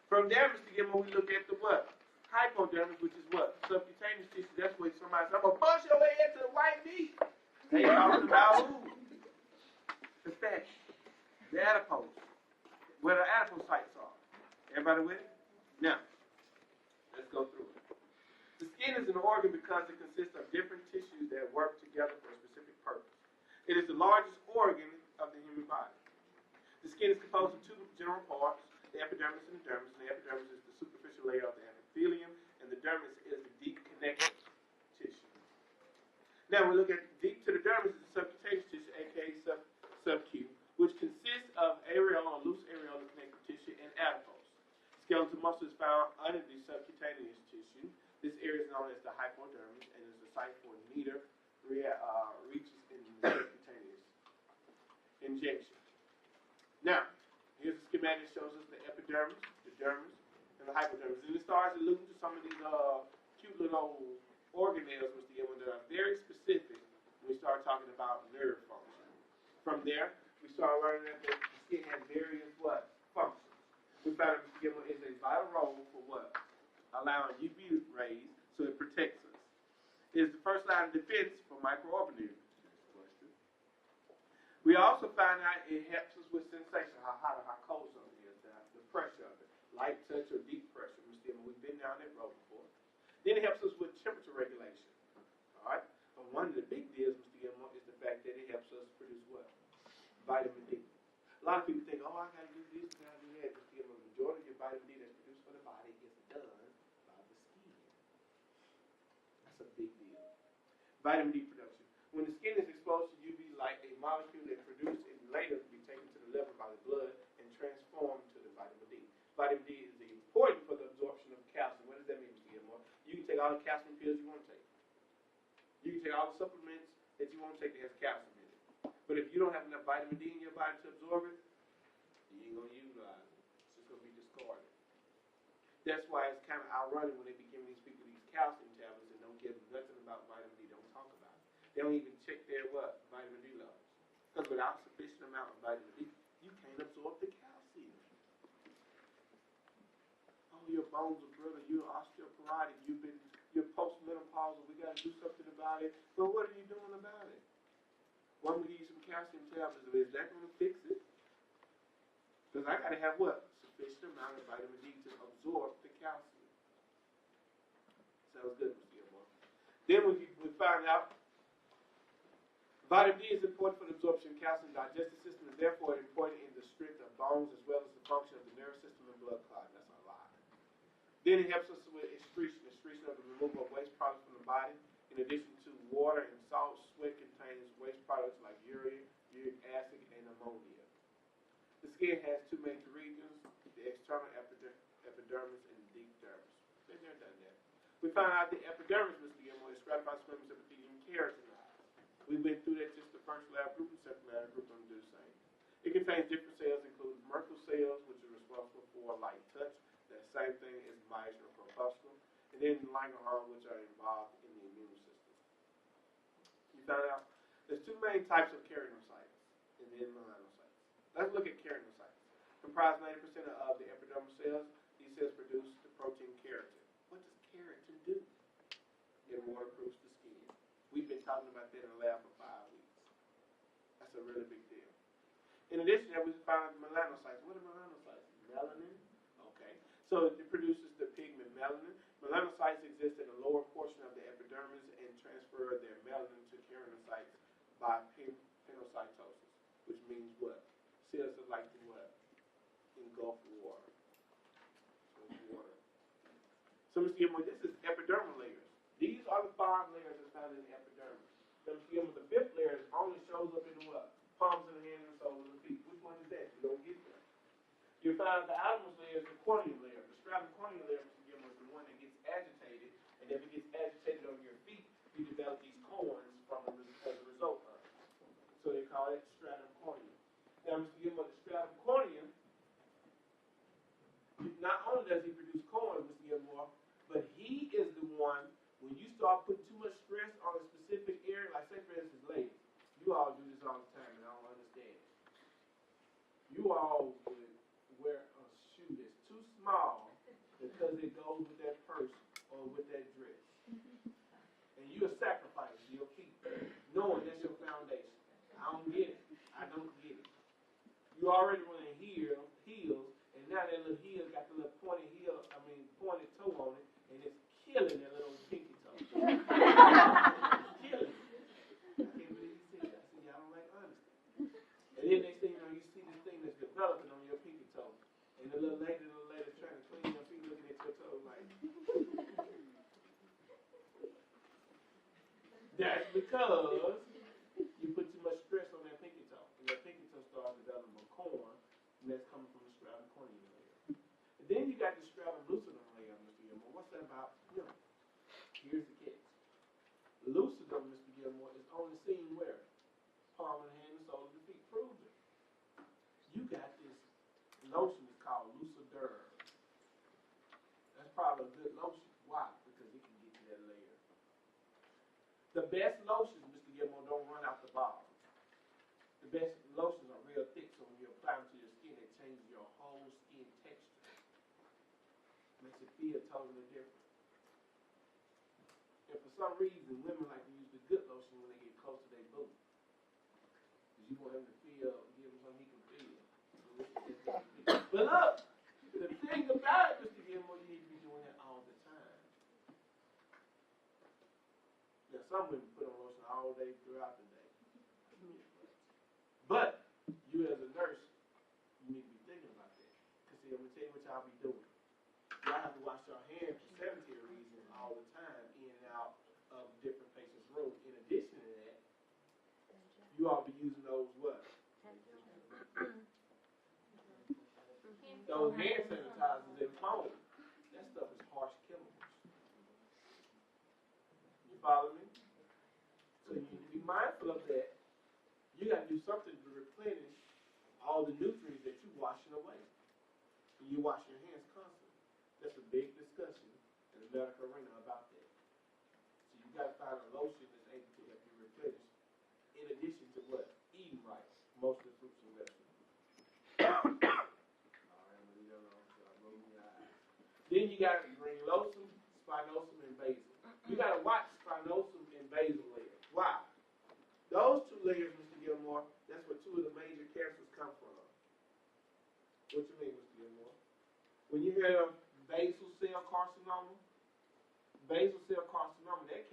From there, Mr. Emma, we look at the what? Hypodermis, which is what? Subcutaneous tissue. That's where somebody says, I'm going to push your way into the white meat. They talking about who? The fat. The adipose. Where the adipocytes are. Everybody with it? Now, let's go through it. The skin is an organ because it consists of different tissues that work together for a specific purpose. It is the largest organ of the human body. The skin is composed of 2 general parts, the epidermis and the dermis. And the epidermis is the superficial layer of the epithelium, and the dermis is the deep connective tissue. Now, we look at deep to the dermis is the subcutaneous tissue, aka subcu, which consists of areola, loose areola connective tissue, and adipose. Skeletal muscle is found under the subcutaneous tissue. This area is known as the hypodermis and is the site for neither reaches in the subcutaneous injection. Now, here's a schematic that shows us the epidermis, the dermis, and the hypodermis. And it starts alluding to some of these cute little organelles, Mr. Emma, that are very specific when we start talking about nerve function. From there, we start learning that the skin has various what? Functions. We found that Mr. Emma is a vital role for what? Allowing UV rays so it protects us. It is the first line of defense for microorganisms. We also find out it helps us with sensation, how hot or how cold something is, the pressure of it, light touch or deep pressure. Mr. Emma, we've been down that road before. Then it helps us with temperature regulation. All right? But one of the big deals, Mr. Emma, is the fact that it helps us produce what? Vitamin D. A lot of people think, oh, I got to do this, I got to do that. Mr. Emma, the majority of your vitamin D that's produced for the body is done by the skin. That's a big deal. Vitamin D production. When the skin is exposed to UV light, a molecule is produced and later be taken to the liver by the blood and transformed to the vitamin D. Vitamin D is important for the absorption of calcium. What does that mean, Mr. Gilmore? You can take all the calcium pills you want to take. You can take all the supplements that you want to take that has calcium in it. But if you don't have enough vitamin D in your body to absorb it, you ain't going to utilize it. It's just going to be discarded. That's why it's kind of ironic when they begin these people these calcium tablets and don't give them nothing about vitamin D, don't talk about it. They don't even check their what? Vitamin D levels. Because without sufficient amount of vitamin D, you can't absorb the calcium. Oh, your bones are brittle, you're osteoporotic, you're postmenopausal, we got to do something about it. But what are you doing about it? Well, I'm going to give you some calcium tablets. Is that going to fix it? Because I got to have what? Sufficient amount of vitamin D to absorb the calcium. Sounds good, Mr. Gilmore. Then we find out vitamin D is important for the absorption of calcium in the digestive system and therefore important in the strength of bones as well as the function of the nervous system and blood clot. That's a lot. Then it helps us with excretion of the removal of waste products from the body. In addition to water and salt, sweat contains waste products like uric found out the epidermis, Mr. Gilmore, is stratified squamous epithelium keratinized. We went through that just the first lab group, and second lab group, I'm going to do the same. It contains different cells, including Merkel cells, which are responsible for light touch. That same thing is myosin or corpuscle. And then Langerhans, which are involved in the immune system. You found out there's two main types of keratinocytes and then melanocytes. Let's look at keratinocytes. Comprise 90% of the epidermal cells. These cells produce the protein keratin. What does keratin do? It waterproofs the skin. We've been talking about that in the lab for 5 weeks. That's a really big deal. In addition, we found melanocytes. What are melanocytes? Melanin. Okay. So it produces the pigment melanin. Melanocytes exist in the lower portion of the epidermis and transfer their melanin to keratinocytes by pinocytosis, which means what? Cells that like to what? Engulf water. So, Mr. Gilmore, this is epidermal layers. These are the 5 layers that's found in the epidermis. Now, Mr. Gilmore, the 5th layer only shows up in what? Palms of the hand and soles of the feet. Which one is that? You don't get that. You find the outermost layer is the corneal layer. The stratum corneal layer, Mr. Gilmore, is the one that gets agitated, and if it gets agitated on your feet, you develop these corns as a result of it. So they call it stratum corneum. Now, Mr. Gilmore, the stratum corneum, not only does he produce corns, Mr. Gilmore, but he is the one, when you start putting too much stress on a specific area, like say for instance legs, you all do this all the time and I don't understand it. You all would wear a shoe that's too small because it goes with that purse or with that dress. And you'll sacrifice your feet, knowing that's your foundation. I don't get it. I don't get it. You already running heels, and now that little heel got the little pointed toe on it, and it's killing that little pinky toe. Killing it. I can't believe you said that. I said, y'all don't like honesty. And then next thing you know, you see this thing that's developing on your pinky toe. And the little lady trying to clean your feet looking at your toe like. That's because you put too much stress on that pinky toe. And that pinky toe starts developing a corn, and that's coming from the stratum corneum layer. And then you got the stratum lucidum layer, Mr. Gilmore. What's that about? Here's the catch. Lucidum, Mr. Gilmore, is only seen where? Palm of the hand and sole of the feet. Proves it. You got this lotion that's called Luciderm. That's probably a good lotion. Why? Because it can get to that layer. The best lotions, Mr. Gilmore, don't run out the bottle. The best lotions are real thick, so when you apply them to your skin, it changes your whole skin texture. Makes it feel totally different. And for some reason, women like to use the good lotion when they get close to their boo. Because you want him to feel, give him something he can feel. But look, the thing about it, Mr. Gilmore, you need to be doing that all the time. Now, some women put on lotion all day throughout the day. But you as a nurse, you need to be thinking about that. Because see, I'm going to tell you what y'all be doing. Y'all have to wash your hands for sanitary reasons all the time, in and out of different patients' rooms. In addition to that, you all be using those what? Those hand sanitizers and foam. That stuff is harsh chemicals. You follow me? So you need to be mindful of that. You got to do something to replenish all the nutrients that you're washing away. And you wash your hands constantly. That's a big discussion in the medical arena about that. So you got to find a lotion that's able to help you replenish. In addition to what? Eating right. Most of the fruits and vegetables. Then you got granulosum, spinosum, and basal. You got to watch spinosum and basal layers. Why? Those two layers, Mr. Gilmore, that's where 2 of the major cancers come from. What you mean, Mr. Gilmore? When you hear of basal cell carcinoma, that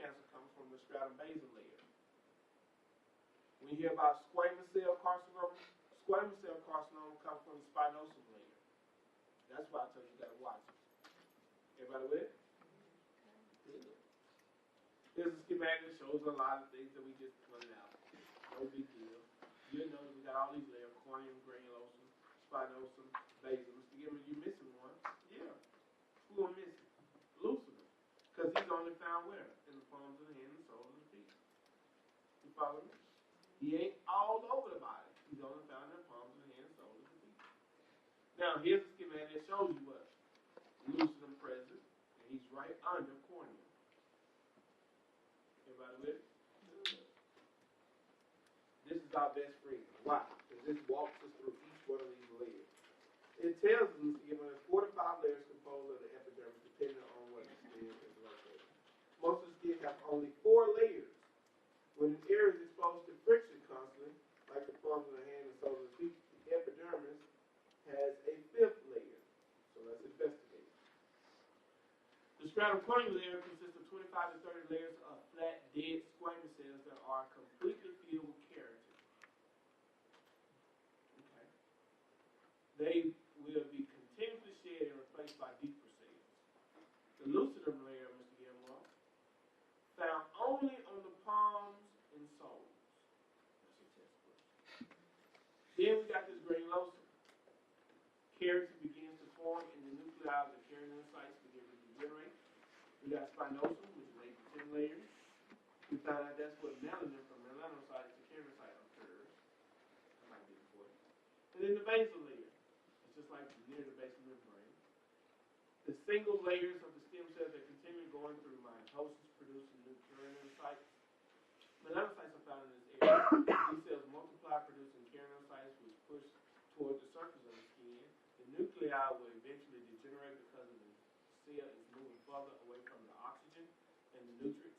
cancer comes from the stratum basal layer. When you hear about squamous cell carcinoma comes from the spinosum layer. That's why I tell you got to watch it. Everybody with it? Good. Here's a schematic that shows a lot of things that we just pointed out. No big deal. You know we got all these layers: corneum, granulosum, spinosum, basal. Mr. Gilmore, you missing one? Yeah. Who am I missing? Lucidum. Because he's on found where? In the palms of the hand and soles of the feet. You follow me? He ain't all over the body. He's only found in the palms of the hand and soles of the feet. Now, here's a schematic that shows you what? Lucidum present, and he's right under cornea. Everybody with it? This is our best friend. Why? Because this walks us through each one of these layers. It tells us that 4 to 5 layers composed of the epidermis, depending on what the skin is located. Most of the skin have only 4 layers. When an area is exposed to friction constantly, like the palms of the hand and soles of the feet, the epidermis has a 5th layer. So let's investigate. The stratum corneum layer consists of 25 to 30 layers of flat, dead squamous cells that are completely filled with keratin. Okay. They will be continuously shed and replaced by deeper cells. The lucidum layer, Mr. Gilmore, found only on the palms and soles. That's your test question. Then we got this granulosum. Keratin begins to form in the nuclei of the keratinocytes begin to degenerate. We got spinosum, which is 8 to 10 layers. We found out that's what melanin from melanocyte to keratinocyte occurs. That might be important. And then the basal layer. It's just like near the base of the brain. The single layers of the stem cells that continue going through mitosis, producing new keratinocytes. Melanocytes are found in this area. These cells multiply, producing keratinocytes, which push toward the surface of the skin. The nuclei will eventually degenerate because of the cell is moving further away from the oxygen and the nutrients.